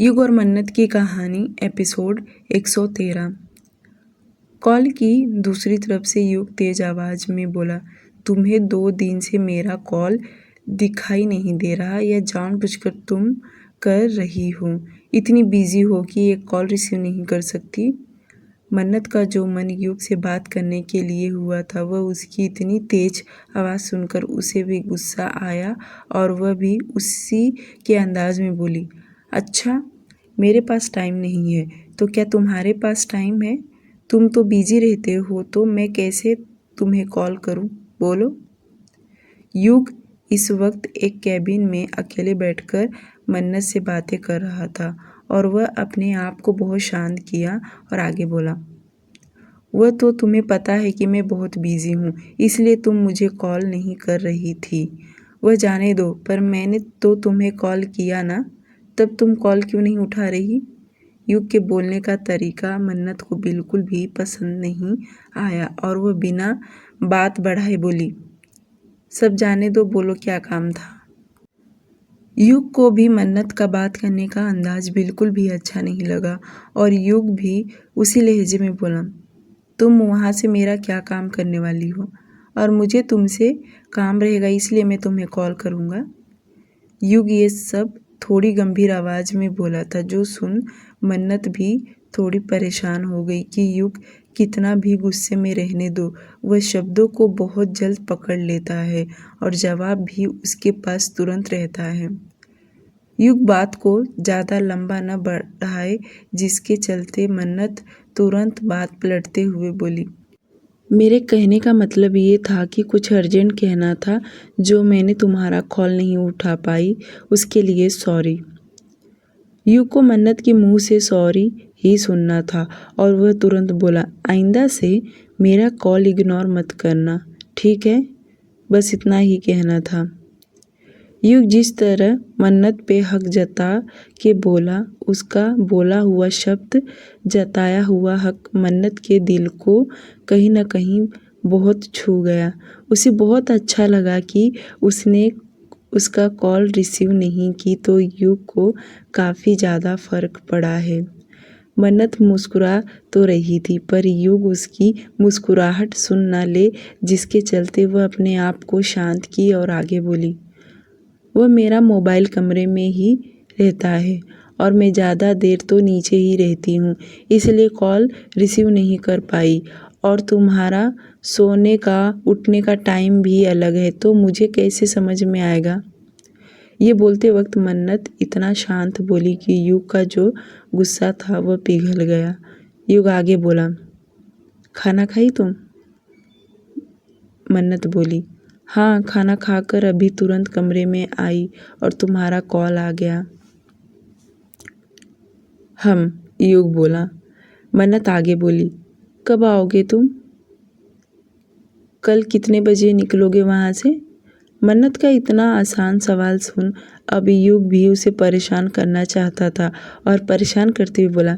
युग और मन्नत की कहानी एपिसोड 113। कॉल की दूसरी तरफ से युग तेज आवाज में बोला, तुम्हें 2 दिन से मेरा कॉल दिखाई नहीं दे रहा या जानबूझकर तुम कर रही हो? इतनी बिजी हो कि एक कॉल रिसीव नहीं कर सकती? मन्नत का जो मन युग से बात करने के लिए हुआ था, वह उसकी इतनी तेज आवाज़ सुनकर उसे भी गुस्सा आया और वह भी उसी के अंदाज में बोली, अच्छा मेरे पास टाइम नहीं है तो क्या तुम्हारे पास टाइम है? तुम तो बिजी रहते हो तो मैं कैसे तुम्हें कॉल करूं? बोलो। युग इस वक्त एक कैबिन में अकेले बैठकर मन्नत से बातें कर रहा था और वह अपने आप को बहुत शांत किया और आगे बोला, वह तो तुम्हें पता है कि मैं बहुत बिजी हूँ, इसलिए तुम मुझे कॉल नहीं कर रही थी। वह जाने दो, पर मैंने तो तुम्हें कॉल किया ना, तब तुम कॉल क्यों नहीं उठा रही? युग के बोलने का तरीका मन्नत को बिल्कुल भी पसंद नहीं आया और वह बिना बात बढ़ाए बोली, सब जाने दो, बोलो क्या काम था? युग को भी मन्नत का बात करने का अंदाज बिल्कुल भी अच्छा नहीं लगा और युग भी उसी लहजे में बोला, तुम वहाँ से मेरा क्या काम करने वाली हो और मुझे तुमसे काम रहेगा इसलिए मैं तुम्हें कॉल करूँगा। युग ये सब थोड़ी गंभीर आवाज़ में बोला था, जो सुन मन्नत भी थोड़ी परेशान हो गई कि युग कितना भी गुस्से में रहने दो, वह शब्दों को बहुत जल्द पकड़ लेता है और जवाब भी उसके पास तुरंत रहता है। युग बात को ज़्यादा लंबा न बढ़ाए, जिसके चलते मन्नत तुरंत बात पलटते हुए बोली, मेरे कहने का मतलब ये था कि कुछ अर्जेंट कहना था, जो मैंने तुम्हारा कॉल नहीं उठा पाई उसके लिए सॉरी। युग को मन्नत के मुंह से सॉरी ही सुनना था और वह तुरंत बोला, आइंदा से मेरा कॉल इग्नोर मत करना, ठीक है? बस इतना ही कहना था। युग जिस तरह मन्नत पे हक जता के बोला, उसका बोला हुआ शब्द जताया हुआ हक मन्नत के दिल को कहीं न कहीं बहुत छू गया। उसे बहुत अच्छा लगा कि उसने उसका कॉल रिसीव नहीं की तो युग को काफ़ी ज़्यादा फ़र्क पड़ा है। मन्नत मुस्कुरा तो रही थी, पर युग उसकी मुस्कुराहट सुन न ले, जिसके चलते वह अपने आप को शांत की और आगे बोली, वह मेरा मोबाइल कमरे में ही रहता है और मैं ज़्यादा देर तो नीचे ही रहती हूँ, इसलिए कॉल रिसीव नहीं कर पाई और तुम्हारा सोने का उठने का टाइम भी अलग है, तो मुझे कैसे समझ में आएगा? ये बोलते वक्त मन्नत इतना शांत बोली कि युग का जो गुस्सा था वह पिघल गया। युग आगे बोला, खाना खाई तुम? मन्नत बोली, हाँ, खाना खाकर अभी तुरंत कमरे में आई और तुम्हारा कॉल आ गया। युग बोला। मन्नत आगे बोली, कब आओगे तुम? कल कितने बजे निकलोगे वहाँ से? मन्नत का इतना आसान सवाल सुन अब युग भी उसे परेशान करना चाहता था और परेशान करते हुए बोला,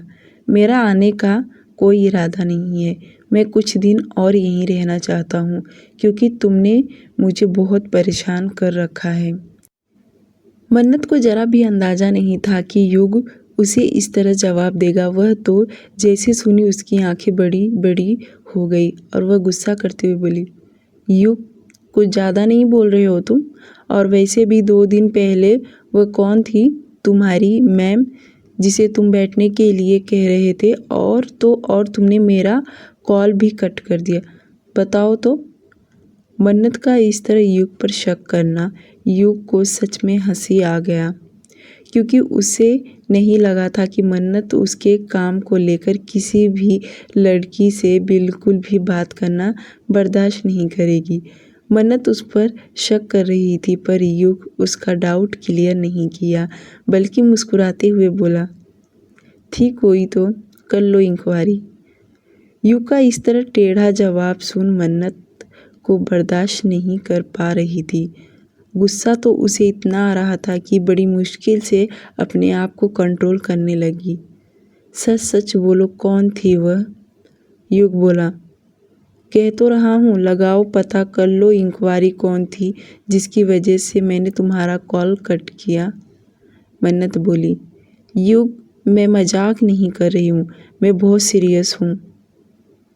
मेरा आने का कोई इरादा नहीं है, मैं कुछ दिन और यहीं रहना चाहता हूँ क्योंकि तुमने मुझे बहुत परेशान कर रखा है। मन्नत को जरा भी अंदाज़ा नहीं था कि युग उसे इस तरह जवाब देगा। वह तो जैसे सुनी उसकी आंखें बड़ी बड़ी हो गई और वह गुस्सा करते हुए बोली, युग कुछ ज़्यादा नहीं बोल रहे हो तुम? और वैसे भी 2 दिन पहले वह कौन थी? तुम्हारी मैम, जिसे तुम बैठने के लिए कह रहे थे और तुमने मेरा कॉल भी कट कर दिया, बताओ तो? मन्नत का इस तरह युग पर शक करना युग को सच में हंसी आ गया, क्योंकि उसे नहीं लगा था कि मन्नत उसके काम को लेकर किसी भी लड़की से बिल्कुल भी बात करना बर्दाश्त नहीं करेगी। मन्नत उस पर शक कर रही थी, पर युग उसका डाउट क्लियर नहीं किया, बल्कि मुस्कुराते हुए बोला, थी कोई तो कर लो इंक्वायरी। युग का इस तरह टेढ़ा जवाब सुन मन्नत को बर्दाश्त नहीं कर पा रही थी। गुस्सा तो उसे इतना आ रहा था कि बड़ी मुश्किल से अपने आप को कंट्रोल करने लगी। सच सच बोलो, कौन थी वह? युग बोला, कह तो रहा हूँ, लगाओ पता, कर लो इंक्वायरी, कौन थी जिसकी वजह से मैंने तुम्हारा कॉल कट किया? मन्नत बोली, युग, मैं मजाक नहीं कर रही हूँ, मैं बहुत सीरियस हूँ।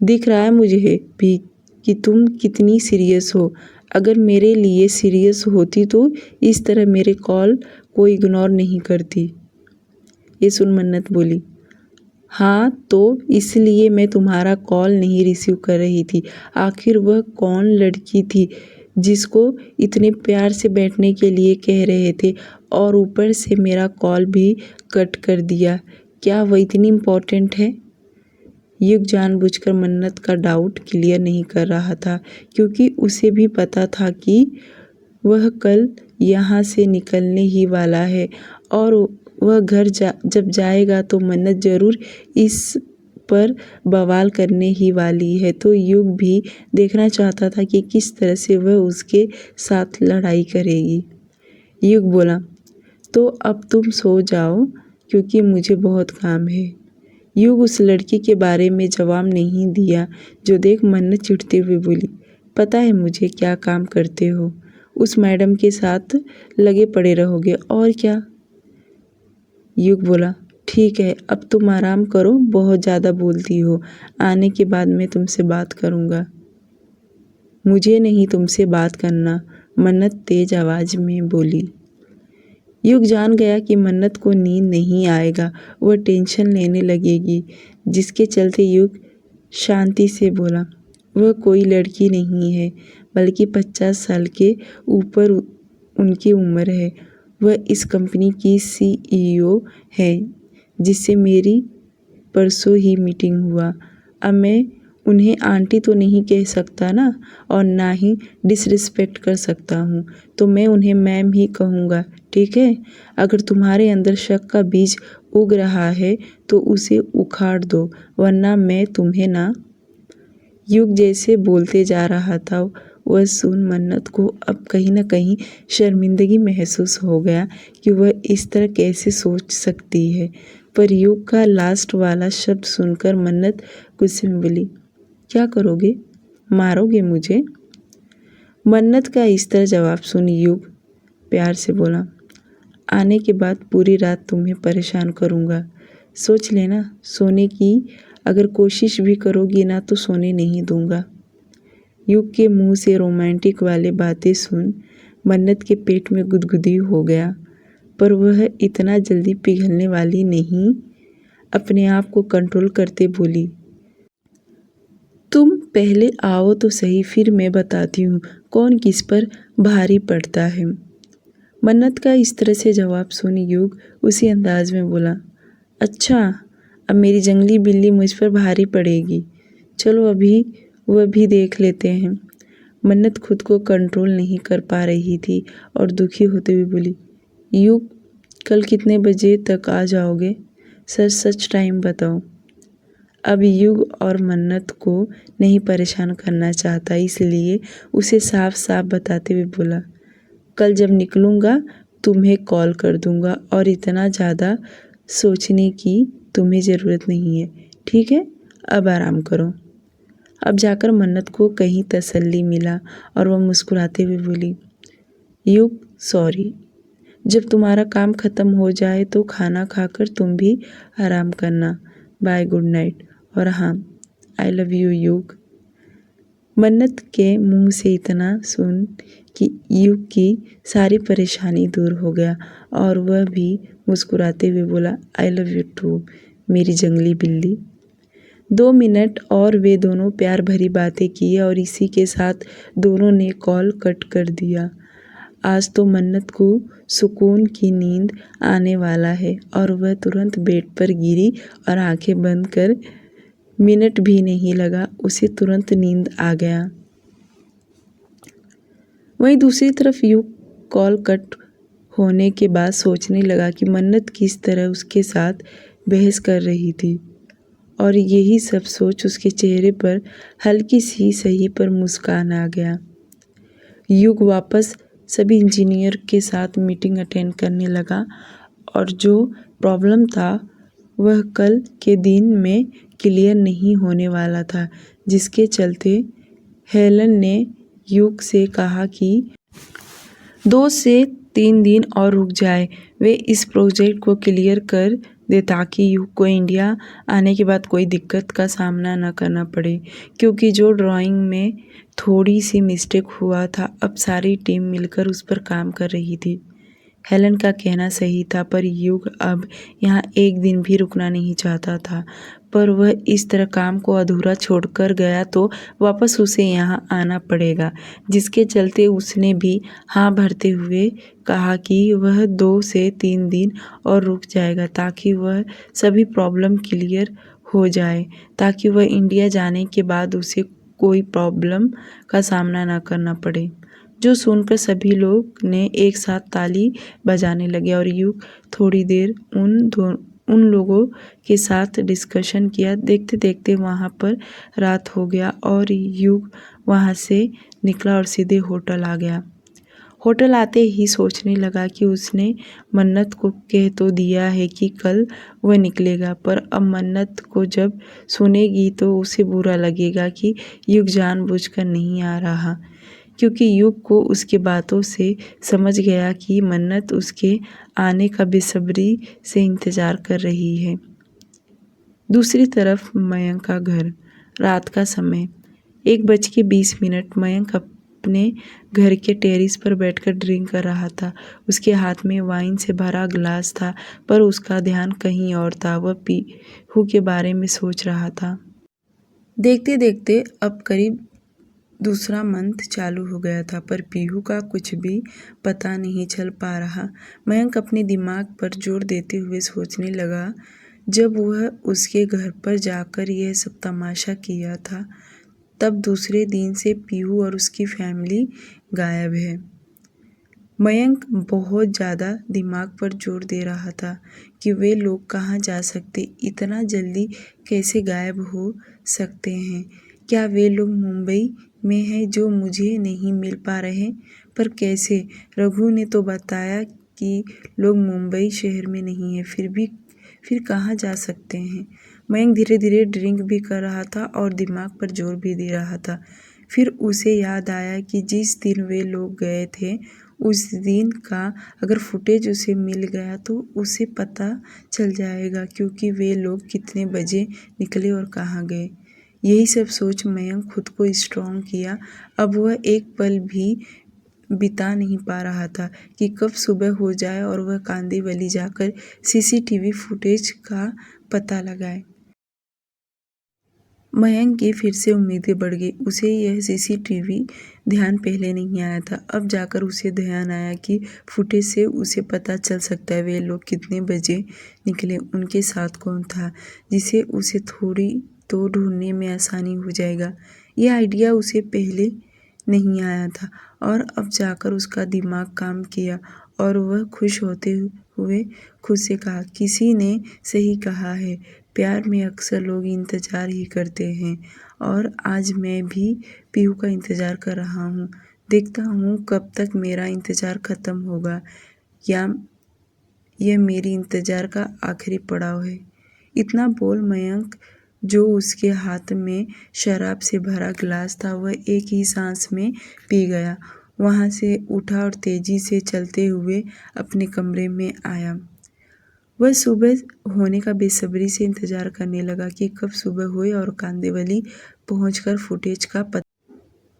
दिख रहा है मुझे भी कि तुम कितनी सीरियस हो। अगर मेरे लिए सीरियस होती तो इस तरह मेरे कॉल को इग्नोर नहीं करती। ये सुन मन्नत बोली, हाँ तो इसलिए मैं तुम्हारा कॉल नहीं रिसीव कर रही थी। आखिर वह कौन लड़की थी जिसको इतने प्यार से बैठने के लिए कह रहे थे और ऊपर से मेरा कॉल भी कट कर दिया। क्या वह इतनी इम्पोर्टेंट है? युग जानबूझकर मन्नत का डाउट क्लियर नहीं कर रहा था, क्योंकि उसे भी पता था कि वह कल यहाँ से निकलने ही वाला है और वह घर जब जाएगा तो मन्नत ज़रूर इस पर बवाल करने ही वाली है। तो युग भी देखना चाहता था कि किस तरह से वह उसके साथ लड़ाई करेगी। युग बोला, तो अब तुम सो जाओ क्योंकि मुझे बहुत काम है। युग उस लड़की के बारे में जवाब नहीं दिया, जो देख मन्नत चिढ़ते हुए बोली, पता है मुझे क्या काम करते हो, उस मैडम के साथ लगे पड़े रहोगे और क्या। युग बोला, ठीक है अब तुम आराम करो, बहुत ज़्यादा बोलती हो, आने के बाद मैं तुमसे बात करूँगा। मुझे नहीं तुमसे बात करना, मन्नत तेज आवाज़ में बोली। युग जान गया कि मन्नत को नींद नहीं आएगा, वह टेंशन लेने लगेगी, जिसके चलते युग शांति से बोला, वह कोई लड़की नहीं है, बल्कि 50 साल के ऊपर उनकी उम्र है। वह इस कंपनी की CEO है, जिससे मेरी परसों ही मीटिंग हुआ। अब मैं उन्हें आंटी तो नहीं कह सकता ना, और ना ही डिसरिस्पेक्ट कर सकता हूँ, तो मैं उन्हें मैम ही कहूँगा, ठीक है। अगर तुम्हारे अंदर शक का बीज उग रहा है तो उसे उखाड़ दो, वरना मैं तुम्हें ना। युग जैसे बोलते जा रहा था, वह सुन मन्नत को अब कहीं ना कहीं शर्मिंदगी महसूस हो गया कि वह इस तरह कैसे सोच सकती है। पर युग का लास्ट वाला शब्द सुनकर मन्नत गुस्से में बोली, क्या करोगे, मारोगे मुझे? मन्नत का इस तरह जवाब सुन युग प्यार से बोला, आने के बाद पूरी रात तुम्हें परेशान करूँगा, सोच लेना, सोने की अगर कोशिश भी करोगी ना तो सोने नहीं दूँगा। युग के मुंह से रोमांटिक वाले बातें सुन मन्नत के पेट में गुदगुदी हो गया, पर वह इतना जल्दी पिघलने वाली नहीं। अपने आप को कंट्रोल करते बोली, तुम पहले आओ तो सही, फिर मैं बताती हूँ कौन किस पर भारी पड़ता है। मन्नत का इस तरह से जवाब सुन युग उसी अंदाज में बोला, अच्छा अब मेरी जंगली बिल्ली मुझ पर भारी पड़ेगी, चलो अभी वह भी देख लेते हैं। मन्नत खुद को कंट्रोल नहीं कर पा रही थी और दुखी होते हुए बोली, युग कल कितने बजे तक आ जाओगे, सच सच टाइम बताओ। अब युग और मन्नत को नहीं परेशान करना चाहता, इसलिए उसे साफ साफ बताते हुए बोला, कल जब निकलूँगा तुम्हें कॉल कर दूँगा और इतना ज़्यादा सोचने की तुम्हें ज़रूरत नहीं है, ठीक है। अब आराम करो। अब जाकर मन्नत को कहीं तसल्ली मिला और वह मुस्कुराते हुए बोली, युग सॉरी, जब तुम्हारा काम ख़त्म हो जाए तो खाना खाकर तुम भी आराम करना, बाय गुड नाइट, और हाँ आई लव यू युग। मन्नत के मुंह से इतना सुन कि युग की सारी परेशानी दूर हो गया और वह भी मुस्कुराते हुए बोला, आई लव यू टू मेरी जंगली बिल्ली। 2 मिनट और वे दोनों प्यार भरी बातें किए और इसी के साथ दोनों ने कॉल कट कर दिया। आज तो मन्नत को सुकून की नींद आने वाला है और वह तुरंत बेड पर गिरी और आंखें बंद कर, मिनट भी नहीं लगा उसे तुरंत नींद आ गया। वहीं दूसरी तरफ युग कॉल कट होने के बाद सोचने लगा कि मन्नत किस तरह उसके साथ बहस कर रही थी, और यही सब सोच उसके चेहरे पर हल्की सी सही पर मुस्कान आ गया। युग वापस सभी इंजीनियर के साथ मीटिंग अटेंड करने लगा और जो प्रॉब्लम था वह कल के दिन में क्लियर नहीं होने वाला था, जिसके चलते हेलन ने युग से कहा कि 2 से 3 दिन और रुक जाए। वे इस प्रोजेक्ट को क्लियर कर दे ताकि युग को इंडिया आने के बाद कोई दिक्कत का सामना न करना पड़े, क्योंकि जो ड्राइंग में थोड़ी सी मिस्टेक हुआ था, अब सारी टीम मिलकर उस पर काम कर रही थी। हेलन का कहना सही था, पर युग अब यहाँ एक दिन भी रुकना नहीं चाहता था। पर वह इस तरह काम को अधूरा छोड़कर गया तो वापस उसे यहाँ आना पड़ेगा, जिसके चलते उसने भी हाँ भरते हुए कहा कि वह 2 से 3 दिन और रुक जाएगा ताकि वह सभी प्रॉब्लम क्लियर हो जाए, ताकि वह इंडिया जाने के बाद उसे कोई प्रॉब्लम का सामना न करना पड़े। जो सुनकर सभी लोग ने एक साथ ताली बजाने लगे और युग थोड़ी देर उन लोगों के साथ डिस्कशन किया। देखते देखते वहाँ पर रात हो गया और युग वहाँ से निकला और सीधे होटल आ गया। होटल आते ही सोचने लगा कि उसने मन्नत को कह तो दिया है कि कल वह निकलेगा, पर अब मन्नत को जब सुनेगी तो उसे बुरा लगेगा कि युग जानबूझकर नहीं आ रहा, क्योंकि युग को उसकी बातों से समझ गया कि मन्नत उसके आने का बेसब्री से इंतज़ार कर रही है। दूसरी तरफ मयंक का घर। रात का समय 1:20 मयंक अपने घर के टेरेस पर बैठकर ड्रिंक कर रहा था। उसके हाथ में वाइन से भरा ग्लास था, पर उसका ध्यान कहीं और था। वह पीहू के बारे में सोच रहा था। देखते देखते अब करीब दूसरा मंथ चालू हो गया था, पर पीहू का कुछ भी पता नहीं चल पा रहा। मयंक अपने दिमाग पर जोर देते हुए सोचने लगा, जब वह उसके घर पर जाकर यह सब तमाशा किया था, तब दूसरे दिन से पीहू और उसकी फैमिली गायब है। मयंक बहुत ज़्यादा दिमाग पर जोर दे रहा था कि वे लोग कहाँ जा सकते, इतना जल्दी कैसे गायब हो सकते हैं। क्या वे लोग मुंबई में हैं जो मुझे नहीं मिल पा रहे? पर कैसे? रघु ने तो बताया कि लोग मुंबई शहर में नहीं हैं, फिर कहाँ जा सकते हैं? मयंक धीरे धीरे ड्रिंक भी कर रहा था और दिमाग पर जोर भी दे रहा था। फिर उसे याद आया कि जिस दिन वे लोग गए थे, उस दिन का अगर फुटेज उसे मिल गया तो उसे पता चल जाएगा क्योंकि वे लोग कितने बजे निकले और कहाँ गए। यही सब सोच मयंक खुद को स्ट्रॉन्ग किया। अब वह एक पल भी बिता नहीं पा रहा था कि कब सुबह हो जाए और वह कांदिवली जाकर सीसीटीवी फुटेज का पता लगाए। मयंक की फिर से उम्मीदें बढ़ गई। उसे यह सीसीटीवी ध्यान पहले नहीं आया था। अब जाकर उसे ध्यान आया कि फुटेज से उसे पता चल सकता है वे लोग कितने बजे निकले, उनके साथ कौन था, जिसे उसे थोड़ी तो ढूंढने में आसानी हो जाएगा। यह आइडिया उसे पहले नहीं आया था और अब जाकर उसका दिमाग काम किया और वह खुश होते हुए खुद से कहा, किसी ने सही कहा है, प्यार में अक्सर लोग इंतज़ार ही करते हैं और आज मैं भी पीहू का इंतज़ार कर रहा हूँ। देखता हूँ कब तक मेरा इंतज़ार ख़त्म होगा या यह मेरी इंतज़ार का आखिरी पड़ाव है। इतना बोल मयंक, जो उसके हाथ में शराब से भरा गिलास था, वह एक ही सांस में पी गया। वहाँ से उठा और तेजी से चलते हुए अपने कमरे में आया। वह सुबह होने का बेसब्री से इंतजार करने लगा कि कब सुबह हुए और कांदिवली पहुंचकर फुटेज का पता।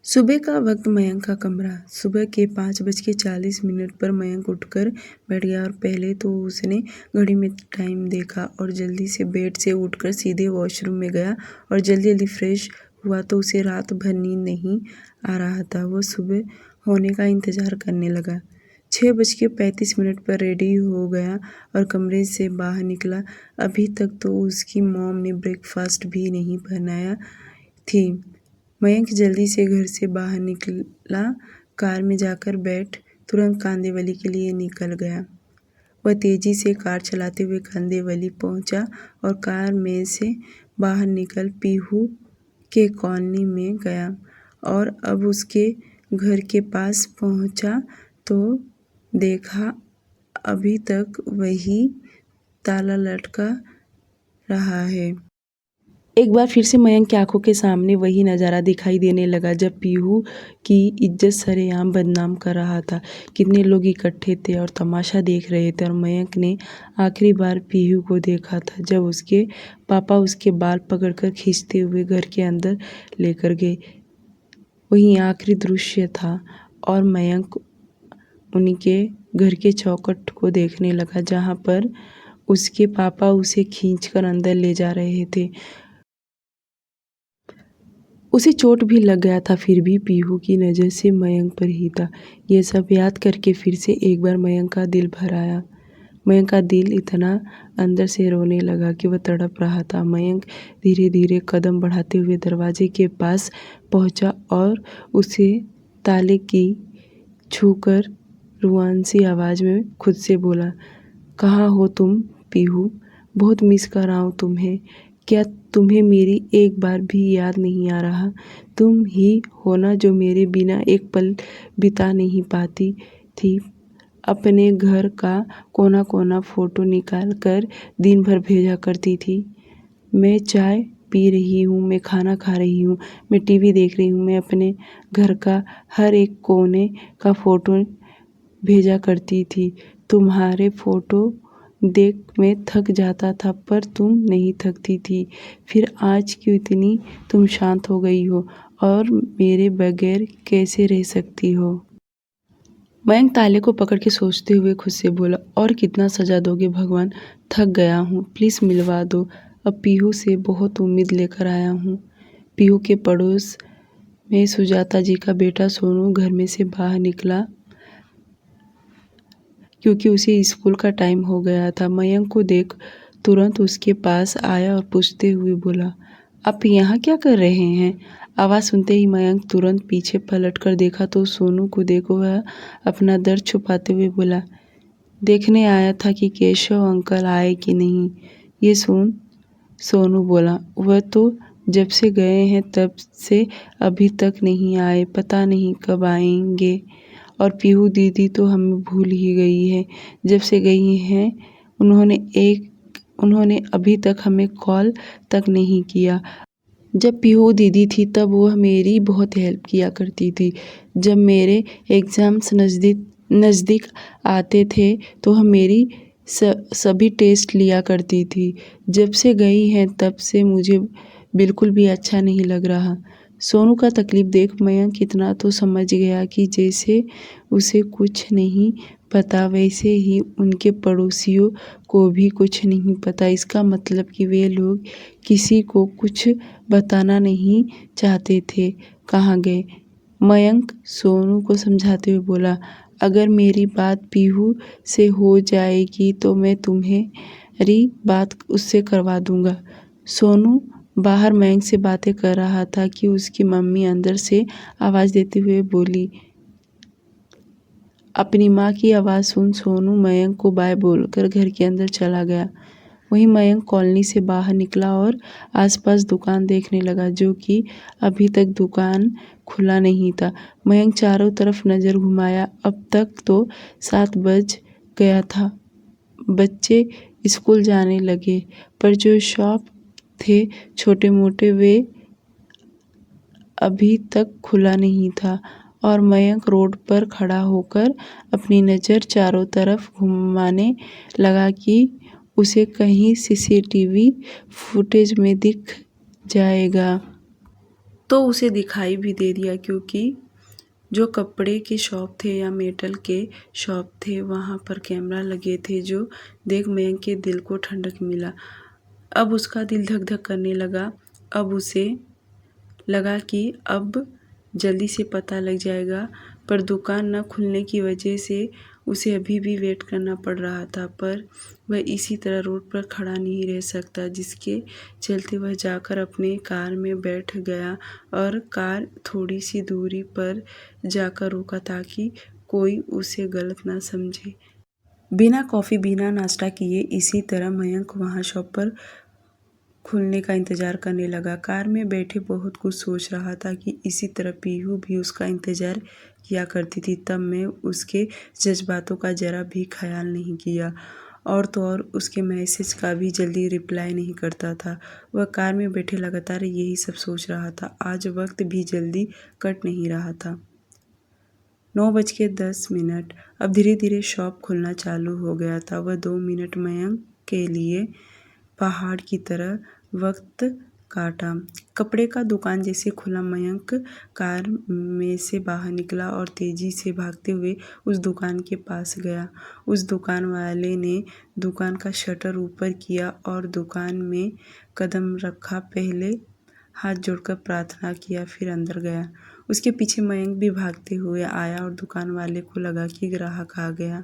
सुबह का वक्त। मयंक का कमरा। सुबह के 5:40 पर मयंक उठकर बैठ गया और पहले तो उसने घड़ी में टाइम देखा और जल्दी से बेड से उठकर सीधे वॉशरूम में गया और जल्दी जल्दी फ्रेश हुआ तो उसे रात भर नींद नहीं आ रहा था। वह सुबह होने का इंतजार करने लगा। 6:35 पर रेडी हो गया और कमरे से बाहर निकला। अभी तक तो उसकी मॉम ने ब्रेकफास्ट भी नहीं बनाया थी। मयंक जल्दी से घर से बाहर निकला, कार में जाकर बैठ तुरंत कांदिवली के लिए निकल गया। वह तेजी से कार चलाते हुए कांदिवली पहुंचा और कार में से बाहर निकल पीहू के कॉलोनी में गया और अब उसके घर के पास पहुंचा तो देखा अभी तक वही ताला लटका रहा है। एक बार फिर से मयंक की आंखों के सामने वही नज़ारा दिखाई देने लगा जब पीहू की इज्जत सरेआम बदनाम कर रहा था। कितने लोग इकट्ठे थे और तमाशा देख रहे थे और मयंक ने आखिरी बार पीहू को देखा था जब उसके पापा उसके बाल पकड़कर खींचते हुए घर के अंदर लेकर गए। वही आखिरी दृश्य था और मयंक उन्हीं के घर के चौखट को देखने लगा जहाँ पर उसके पापा उसे खींचकर अंदर ले जा रहे थे। उसे चोट भी लग गया था फिर भी पीहू की नज़र से मयंक पर ही था। यह सब याद करके फिर से एक बार मयंक का दिल भर आया। मयंक का दिल इतना अंदर से रोने लगा कि वह तड़प रहा था। मयंक धीरे धीरे कदम बढ़ाते हुए दरवाजे के पास पहुंचा और उसे ताले की छूकर रुआंसी आवाज़ में खुद से बोला, कहाँ हो तुम पीहू? बहुत मिस कर रहा हूँ तुम्हें। क्या तुम्हें मेरी एक बार भी याद नहीं आ रहा? तुम ही हो ना जो मेरे बिना एक पल बिता नहीं पाती थी। अपने घर का कोना कोना फ़ोटो निकाल कर दिन भर भेजा करती थी। मैं चाय पी रही हूँ, मैं खाना खा रही हूँ, मैं टीवी देख रही हूँ, मैं अपने घर का हर एक कोने का फ़ोटो भेजा करती थी। तुम्हारे फ़ोटो देख मैं थक जाता था पर तुम नहीं थकती थी। फिर आज क्यों इतनी तुम शांत हो गई हो और मेरे बगैर कैसे रह सकती हो? मयंक ताले को पकड़ के सोचते हुए खुद से बोला, और कितना सजा दोगे भगवान? थक गया हूँ, प्लीज़ मिलवा दो। अब पीहू से बहुत उम्मीद लेकर आया हूँ। पीहू के पड़ोस में सुजाता जी का बेटा सोनू घर में से बाहर निकला क्योंकि उसे स्कूल का टाइम हो गया था। मयंक को देख तुरंत उसके पास आया और पूछते हुए बोला, आप यहाँ क्या कर रहे हैं? आवाज़ सुनते ही मयंक तुरंत पीछे पलट कर देखा तो सोनू को देखो वह अपना दर्द छुपाते हुए बोला, देखने आया था कि केशव अंकल आए कि नहीं। ये सुन सोनू बोला, वह तो जब से गए हैं तब से अभी तक नहीं आए, पता नहीं कब आएंगे। और पीहू दीदी तो हमें भूल ही गई है। जब से गई हैं उन्होंने अभी तक हमें कॉल तक नहीं किया। जब पीहू दीदी थी तब वह मेरी बहुत हेल्प किया करती थी। जब मेरे एग्ज़ाम्स नज़दीक आते थे तो वह मेरी सभी टेस्ट लिया करती थी। जब से गई हैं तब से मुझे बिल्कुल भी अच्छा नहीं लग रहा। सोनू का तकलीफ़ देख मयंक इतना तो समझ गया कि जैसे उसे कुछ नहीं पता वैसे ही उनके पड़ोसियों को भी कुछ नहीं पता। इसका मतलब कि वे लोग किसी को कुछ बताना नहीं चाहते थे। कहाँ गए? मयंक सोनू को समझाते हुए बोला, अगर मेरी बात पीहू से हो जाएगी तो मैं तुम्हारी बात उससे करवा दूंगा। सोनू बाहर मयंक से बातें कर रहा था कि उसकी मम्मी अंदर से आवाज़ देते हुए बोली। अपनी माँ की आवाज़ सुन सोनू मयंक को बाय बोलकर घर के अंदर चला गया। वहीं मयंक कॉलोनी से बाहर निकला और आसपास दुकान देखने लगा जो कि अभी तक दुकान खुला नहीं था। मयंक चारों तरफ नज़र घुमाया। अब तक तो 7 बज गया था, बच्चे स्कूल जाने लगे, पर जो शॉप थे छोटे मोटे वे अभी तक खुला नहीं था। और मयंक रोड पर खड़ा होकर अपनी नज़र चारों तरफ घुमाने लगा कि उसे कहीं सीसीटीवी फुटेज में दिख जाएगा। तो उसे दिखाई भी दे दिया क्योंकि जो कपड़े के शॉप थे या मेटल के शॉप थे वहाँ पर कैमरा लगे थे जो देख मयंक के दिल को ठंडक मिला। अब उसका दिल धक धक करने लगा। अब उसे लगा कि अब जल्दी से पता लग जाएगा, पर दुकान न खुलने की वजह से उसे अभी भी वेट करना पड़ रहा था। पर वह इसी तरह रोड पर खड़ा नहीं रह सकता, जिसके चलते वह जाकर अपने कार में बैठ गया और कार थोड़ी सी दूरी पर जाकर रुका ताकि कोई उसे गलत ना समझे। बिना कॉफ़ी बिना नाश्ता किए इसी तरह मयंक वहाँ शॉप पर खुलने का इंतज़ार करने लगा। कार में बैठे बहुत कुछ सोच रहा था कि इसी तरह पीहू भी उसका इंतज़ार किया करती थी, तब मैं उसके जज्बातों का ज़रा भी ख्याल नहीं किया और तो और उसके मैसेज का भी जल्दी रिप्लाई नहीं करता था। वह कार में बैठे लगातार यही सब सोच रहा था। आज वक्त भी जल्दी कट नहीं रहा था। 9:10। अब धीरे धीरे शॉप खुलना चालू हो गया था। वह 2 मिनट मयंक के लिए पहाड़ की तरह वक्त काटा। कपड़े का दुकान जैसे खुला, मयंक कार में से बाहर निकला और तेजी से भागते हुए उस दुकान के पास गया। उस दुकान वाले ने दुकान का शटर ऊपर किया और दुकान में कदम रखा। पहले हाथ जोड़कर प्रार्थना किया, फिर अंदर गया। उसके पीछे मयंक भी भागते हुए आया और दुकान वाले को लगा कि ग्राहक आ गया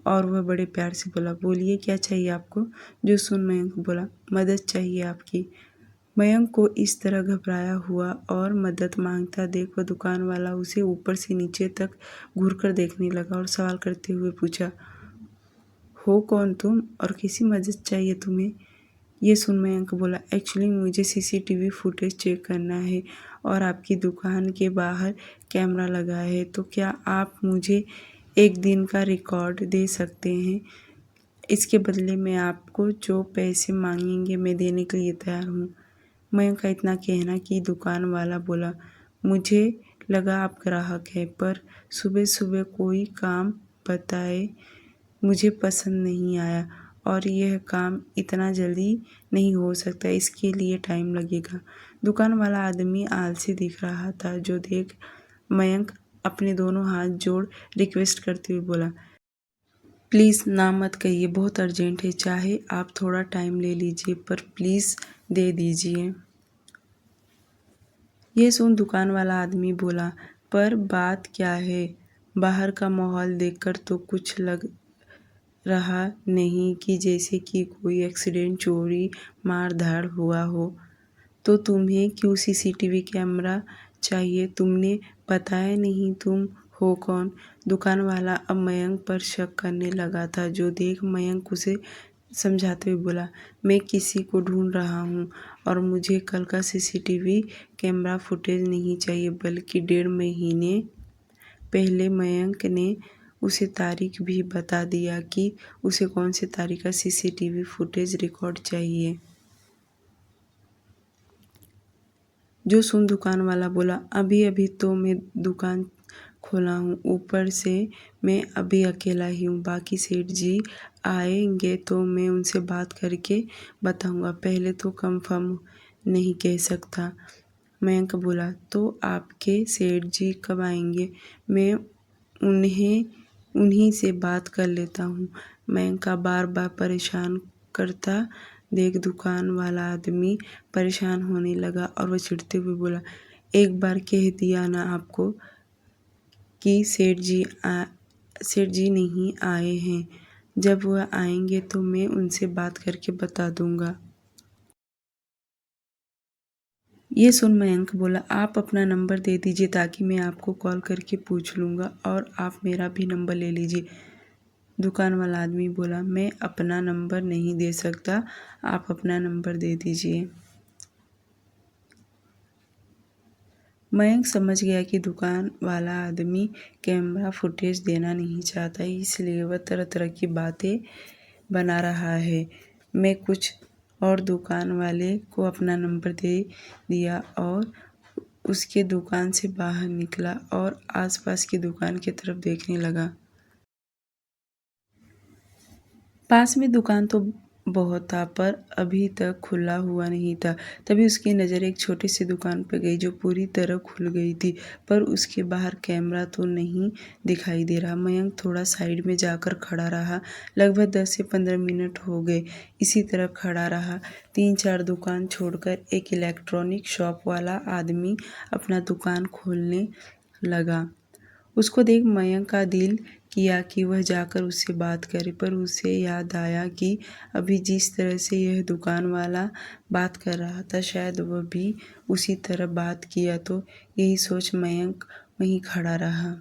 और वह बड़े प्यार से बोला, बोलिए क्या चाहिए आपको। जो सुन मयंक बोला, मदद चाहिए आपकी। मयंक को इस तरह घबराया हुआ और मदद मांगता देख वह दुकान वाला उसे ऊपर से नीचे तक घूरकर देखने लगा और सवाल करते हुए पूछा, हो कौन तुम और कैसी मदद चाहिए तुम्हें। ये सुन मयंक बोला, एक्चुअली मुझे सीसीटीवी फुटेज चेक करना है और आपकी दुकान के बाहर कैमरा लगा है, तो क्या आप मुझे 1 दिन का रिकॉर्ड दे सकते हैं। इसके बदले में आपको जो पैसे मांगेंगे मैं देने के लिए तैयार हूँ। मयंक का इतना कहना कि दुकान वाला बोला, मुझे लगा आप ग्राहक हैं, पर सुबह सुबह कोई काम बताए मुझे पसंद नहीं आया और यह काम इतना जल्दी नहीं हो सकता, इसके लिए टाइम लगेगा। दुकान वाला आदमी आलसी दिख रहा था, जो देख मयंक अपने दोनों हाथ जोड़ रिक्वेस्ट करते हुए बोला, प्लीज़ ना मत कहिए, बहुत अर्जेंट है, चाहे आप थोड़ा टाइम ले लीजिए पर प्लीज़ दे दीजिए। ये सुन दुकान वाला आदमी बोला, पर बात क्या है। बाहर का माहौल देखकर तो कुछ लग रहा नहीं कि जैसे कि कोई एक्सीडेंट, चोरी मार धाड़ हुआ हो। तो तुम्हें क्यों सीसीटीवी कैमरा चाहिए, तुमने बताया नहीं तुम हो कौन। दुकान वाला अब मयंक पर शक करने लगा था, जो देख मयंक उसे समझाते हुए बोला, मैं किसी को ढूंढ रहा हूँ और मुझे कल का सीसीटीवी कैमरा फुटेज नहीं चाहिए, बल्कि 1.5 महीने पहले। मयंक ने उसे तारीख भी बता दिया कि उसे कौन से तारीख का सीसीटीवी फुटेज रिकॉर्ड चाहिए। जो सुन दुकान वाला बोला, अभी अभी तो मैं दुकान खोला हूँ, ऊपर से मैं अभी अकेला ही हूँ, बाकी सेठ जी आएंगे तो मैं उनसे बात करके बताऊँगा, पहले तो कंफर्म नहीं कह सकता। मयंक बोला, तो आपके सेठ जी कब आएंगे, मैं उन्हीं से बात कर लेता हूँ। मयंक का बार बार परेशान करता देख दुकान वाला आदमी परेशान होने लगा और वह चिढ़ते हुए बोला, एक बार कह दिया ना आपको कि सेठ जी नहीं आए हैं, जब वह आएंगे तो मैं उनसे बात करके बता दूंगा। ये सुन मयंक बोला, आप अपना नंबर दे दीजिए ताकि मैं आपको कॉल करके पूछ लूँगा और आप मेरा भी नंबर ले लीजिए। दुकान वाला आदमी बोला, मैं अपना नंबर नहीं दे सकता, आप अपना नंबर दे दीजिए। मयंक समझ गया कि दुकान वाला आदमी कैमरा फुटेज देना नहीं चाहता, इसलिए वह तरह तरह की बातें बना रहा है। मैं कुछ और दुकान वाले को अपना नंबर दे दिया और उसके दुकान से बाहर निकला और आसपास की दुकान की तरफ देखने लगा। पास में दुकान तो बहुत था पर अभी तक खुला हुआ नहीं था। तभी उसकी नज़र एक छोटी सी दुकान पर गई जो पूरी तरह खुल गई थी, पर उसके बाहर कैमरा तो नहीं दिखाई दे रहा। मयंक थोड़ा साइड में जाकर खड़ा रहा। लगभग 10 से 15 मिनट हो गए इसी तरह खड़ा रहा। 3-4 दुकान छोड़कर एक इलेक्ट्रॉनिक शॉप वाला आदमी अपना दुकान खोलने लगा। उसको देख मयंक का दिल किया कि वह जाकर उससे बात करे, पर उसे याद आया कि अभी जिस तरह से यह दुकान वाला बात कर रहा था शायद वह भी उसी तरह बात किया, तो यही सोच मयंक वहीं खड़ा रहा।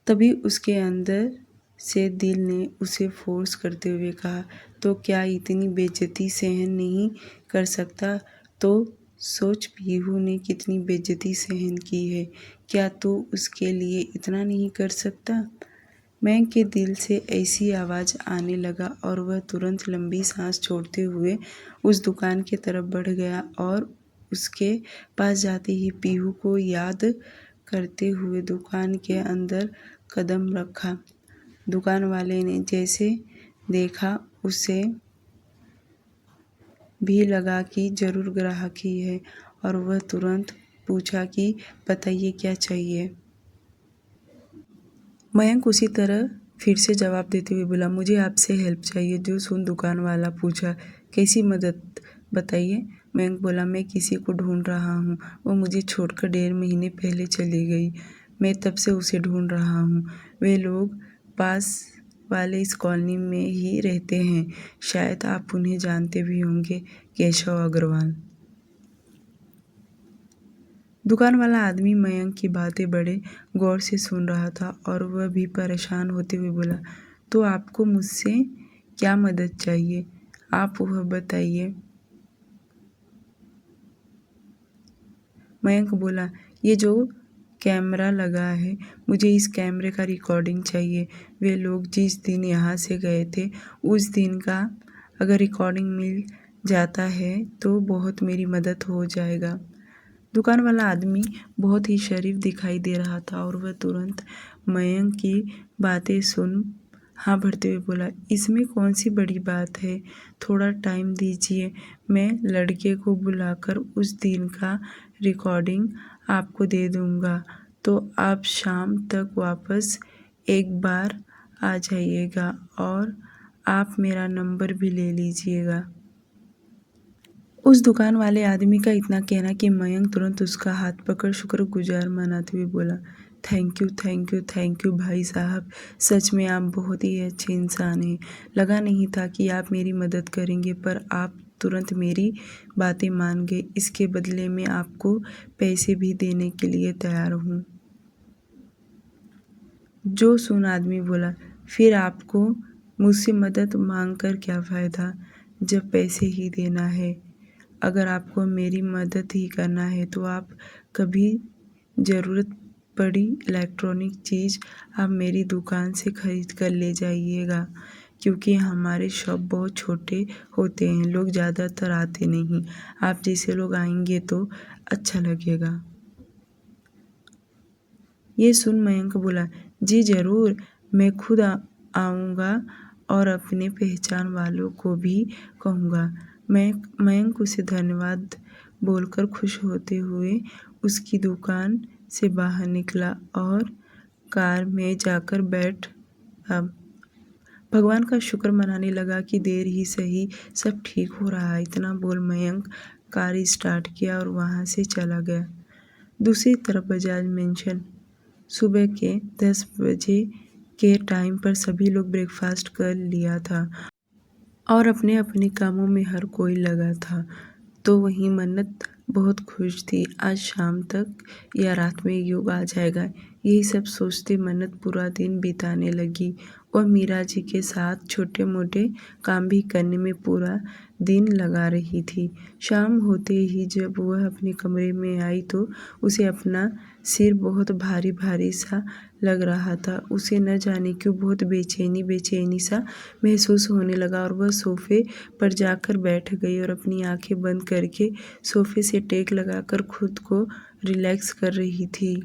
तभी उसके अंदर से दिल ने उसे फोर्स करते हुए कहा, तो क्या इतनी बेइज्जती सहन नहीं कर सकता। तो सोच पीहू ने कितनी बेइज्जती सहन की है, क्या तू उसके लिए इतना नहीं कर सकता। मयंक के दिल से ऐसी आवाज़ आने लगा और वह तुरंत लंबी सांस छोड़ते हुए उस दुकान की तरफ बढ़ गया और उसके पास जाते ही पीहू को याद करते हुए दुकान के अंदर कदम रखा। दुकान वाले ने जैसे देखा उसे भी लगा कि जरूर ग्राहक ही है और वह तुरंत पूछा कि बताइए क्या चाहिए। मयंक उसी तरह फिर से जवाब देते हुए बोला, मुझे आपसे हेल्प चाहिए। जो सुन दुकान वाला पूछा, कैसी मदद बताइए। मयंक बोला, मैं किसी को ढूंढ रहा हूँ, वो मुझे छोड़कर 1.5 महीने पहले चली गई। मैं तब से उसे ढूंढ रहा हूँ। वे लोग पास वाले इस कॉलोनी में ही रहते हैं, शायद आप उन्हें जानते भी होंगे, केशव अग्रवाल। दुकान वाला आदमी मयंक की बातें बड़े गौर से सुन रहा था और वह भी परेशान होते हुए बोला, तो आपको मुझसे क्या मदद चाहिए, आप वह बताइए। मयंक बोला, ये जो कैमरा लगा है, मुझे इस कैमरे का रिकॉर्डिंग चाहिए। वे लोग जिस दिन यहाँ से गए थे उस दिन का अगर रिकॉर्डिंग मिल जाता है तो बहुत मेरी मदद हो जाएगा। दुकान वाला आदमी बहुत ही शरीफ दिखाई दे रहा था और वह तुरंत मयंक की बातें सुन हाँ भरते हुए बोला, इसमें कौन सी बड़ी बात है, थोड़ा टाइम दीजिए, मैं लड़के को बुलाकर उस दिन का रिकॉर्डिंग आपको दे दूँगा, तो आप शाम तक वापस एक बार आ जाइएगा और आप मेरा नंबर भी ले लीजिएगा। उस दुकान वाले आदमी का इतना कहना कि मयंक तुरंत उसका हाथ पकड़ शुक्रगुजार मनाते हुए बोला, thank you thank you thank you भाई साहब, सच में आप बहुत ही अच्छे इंसान हैं। लगा नहीं था कि आप मेरी मदद करेंगे, पर आप तुरंत मेरी बातें मान गए। इसके बदले में आपको पैसे भी देने के लिए तैयार हूँ। जो सुन आदमी बोला, फिर आपको मुझसे मदद मांगकर क्या फ़ायदा, जब पैसे ही देना है। अगर आपको मेरी मदद ही करना है तो आप कभी ज़रूरत पड़ी इलेक्ट्रॉनिक चीज़ आप मेरी दुकान से ख़रीद कर ले जाइएगा, क्योंकि हमारे शॉप बहुत छोटे होते हैं, लोग ज़्यादातर आते नहीं। आप जैसे लोग आएंगे तो अच्छा लगेगा। ये सुन मयंक बोला, जी ज़रूर, मैं खुद आऊँगा और अपने पहचान वालों को भी कहूँगा। मयंक उसे धन्यवाद बोलकर खुश होते हुए उसकी दुकान से बाहर निकला और कार में जाकर बैठ अब भगवान का शुक्र मनाने लगा कि देर ही सही सब ठीक हो रहा है। इतना बोल मयंक कार स्टार्ट किया और वहाँ से चला गया। दूसरी तरफ बजाज मेंशन सुबह के 10 बजे के टाइम पर सभी लोग ब्रेकफास्ट कर लिया था और अपने अपने कामों में हर कोई लगा था। तो वहीं मन्नत बहुत खुश थी, आज शाम तक या रात में युग आ जाएगा। यही सब सोचते मन्नत पूरा दिन बिताने लगी। वह मीरा जी के साथ छोटे मोटे काम भी करने में पूरा दिन लगा रही थी। शाम होते ही जब वह अपने कमरे में आई तो उसे अपना सिर बहुत भारी भारी सा लग रहा था। उसे न जाने क्यों बहुत बेचैनी बेचैनी सा महसूस होने लगा और वह सोफे पर जाकर बैठ गई और अपनी आंखें बंद करके सोफे से टेक लगाकर खुद को रिलैक्स कर रही थी।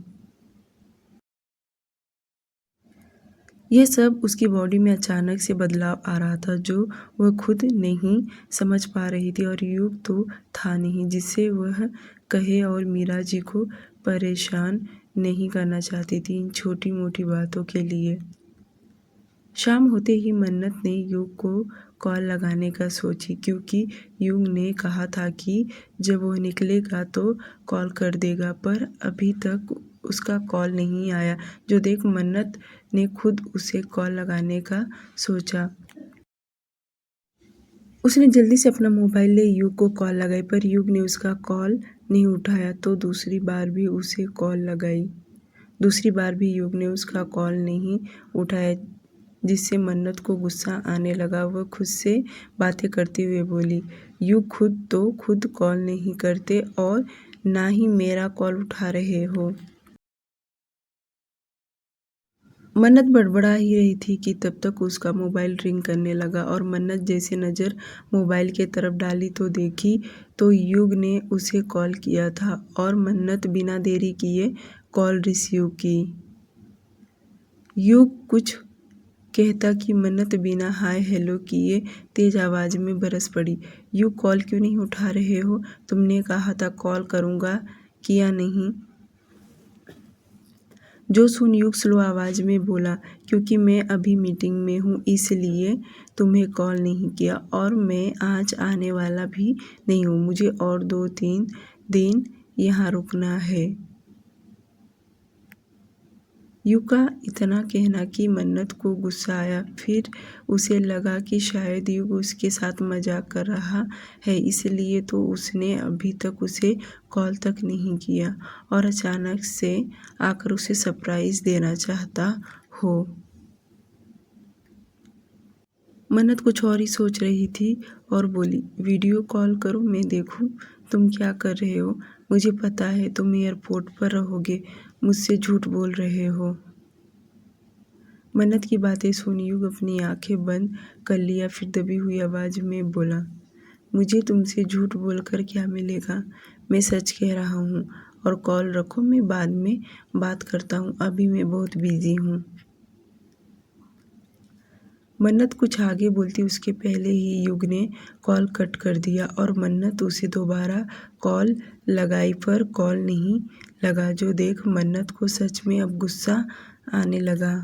यह सब उसकी बॉडी में अचानक से बदलाव आ रहा था जो वह खुद नहीं समझ पा रही थी और युग तो था नहीं जिससे वह कहे और मीरा जी को परेशान नहीं करना चाहती थी इन छोटी मोटी बातों के लिए। शाम होते ही मन्नत ने युग को कॉल लगाने का सोची, क्योंकि युग ने कहा था कि जब वह निकलेगा तो कॉल कर देगा, पर अभी तक उसका कॉल नहीं आया। जो देख मन्नत ने खुद उसे कॉल लगाने का सोचा। उसने जल्दी से अपना मोबाइल ले युग को कॉल लगाई, पर युग ने उसका कॉल नहीं उठाया। तो दूसरी बार भी उसे कॉल लगाई, दूसरी बार भी युग ने उसका कॉल नहीं उठाया, जिससे मन्नत को गुस्सा आने लगा। वह खुद से बातें करते हुए बोली, युग खुद कॉल नहीं करते और ना ही मेरा कॉल उठा रहे हो। मन्नत बड़बड़ा ही रही थी कि तब तक उसका मोबाइल रिंग करने लगा और मन्नत जैसे नज़र मोबाइल के तरफ डाली तो देखी तो युग ने उसे कॉल किया था और मन्नत बिना देरी किए कॉल रिसीव की। युग कुछ कहता कि मन्नत बिना हाय हेलो किए तेज आवाज़ में बरस पड़ी। युग कॉल क्यों नहीं उठा रहे हो? तुमने कहा था कॉल करूँगा, किया नहीं। जो सुन युग स्लो आवाज़ में बोला, क्योंकि मैं अभी मीटिंग में हूँ इसलिए तुम्हें कॉल नहीं किया और मैं आज आने वाला भी नहीं हूँ, मुझे और 2-3 दिन यहाँ रुकना है। युग का इतना कहना कि मन्नत को गुस्सा आया। फिर उसे लगा कि शायद युग उसके साथ मजाक कर रहा है, इसलिए तो उसने अभी तक उसे कॉल तक नहीं किया और अचानक से आकर उसे सरप्राइज़ देना चाहता हो। मन्नत कुछ और ही सोच रही थी और बोली, वीडियो कॉल करो, मैं देखूं तुम क्या कर रहे हो। मुझे पता है तुम एयरपोर्ट पर रहोगे, मुझसे झूठ बोल रहे हो। मन्नत की बातें सुन युग अपनी आंखें बंद कर लिया, फिर दबी हुई आवाज़ में बोला, मुझे तुमसे झूठ बोलकर क्या मिलेगा? मैं सच कह रहा हूँ और कॉल रखो, मैं बाद में बात करता हूँ, अभी मैं बहुत बिजी हूँ। मन्नत कुछ आगे बोलती उसके पहले ही युग ने कॉल कट कर दिया और मन्नत उसे दोबारा कॉल लगाई पर कॉल नहीं लगा। जो देख मन्नत को सच में अब गुस्सा आने लगा।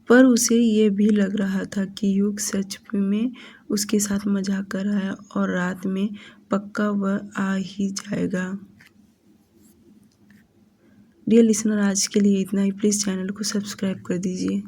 पर उसे ये भी लग रहा था कि युग सच में उसके साथ मजाक कर रहा है और रात में पक्का वह आ ही जाएगा। डियर लिसनर, आज के लिए इतना ही। प्लीज़ चैनल को सब्सक्राइब कर दीजिए।